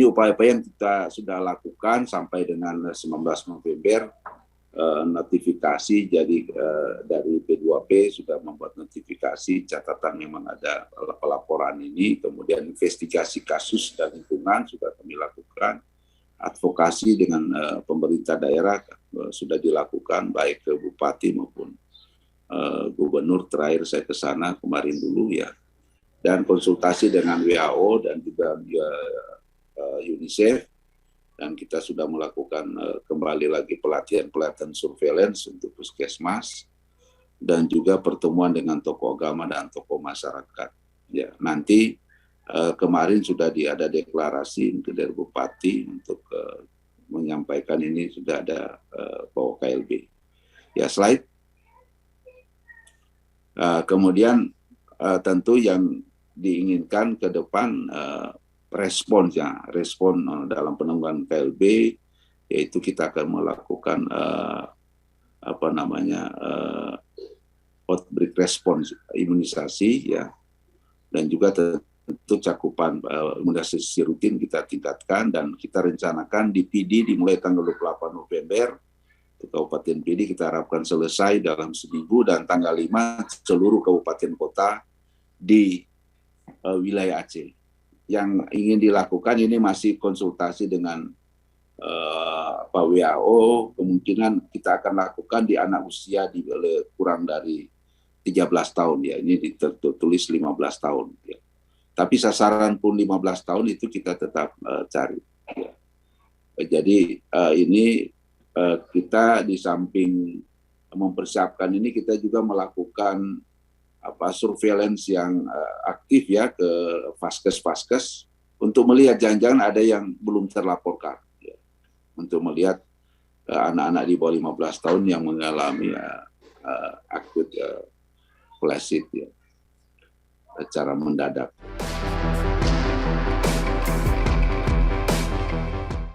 ini upaya-upaya yang kita sudah lakukan sampai dengan 19 November. Notifikasi jadi dari P2P sudah membuat notifikasi catatan memang ada pelaporan ini, kemudian investigasi kasus dan lingkungan sudah kami lakukan, advokasi dengan pemerintah daerah sudah dilakukan baik ke bupati maupun gubernur. Terakhir saya ke sana kemarin dulu ya, dan konsultasi dengan WHO dan juga UNICEF. Dan kita sudah melakukan kembali lagi pelatihan surveillance untuk puskesmas dan juga pertemuan dengan tokoh agama dan tokoh masyarakat. Ya, nanti kemarin sudah ada deklarasi dari Bupati untuk menyampaikan ini sudah ada bawa KLB. Ya, slide. Kemudian tentu yang diinginkan ke depan respon dalam penanggulangan KLB, yaitu kita akan melakukan outbreak response imunisasi ya, dan juga tentu cakupan imunisasi rutin kita tingkatkan, dan kita rencanakan di PD dimulai tanggal 28 November untuk Kabupaten PD kita harapkan selesai dalam seminggu, dan tanggal 5 seluruh kabupaten kota di wilayah Aceh. Yang ingin dilakukan ini masih konsultasi dengan WHO, kemungkinan kita akan lakukan di anak usia kurang dari 13 tahun ya, ini ditulis 15 tahun ya. Tapi sasaran pun 15 tahun itu kita tetap cari ya. Jadi ini kita di samping mempersiapkan ini, kita juga melakukan surveillance yang aktif ya ke vaskes untuk melihat jangan-jangan ada yang belum terlaporkan ya. Untuk melihat anak-anak di bawah 15 tahun yang mengalami akut flaccid ya secara mendadak.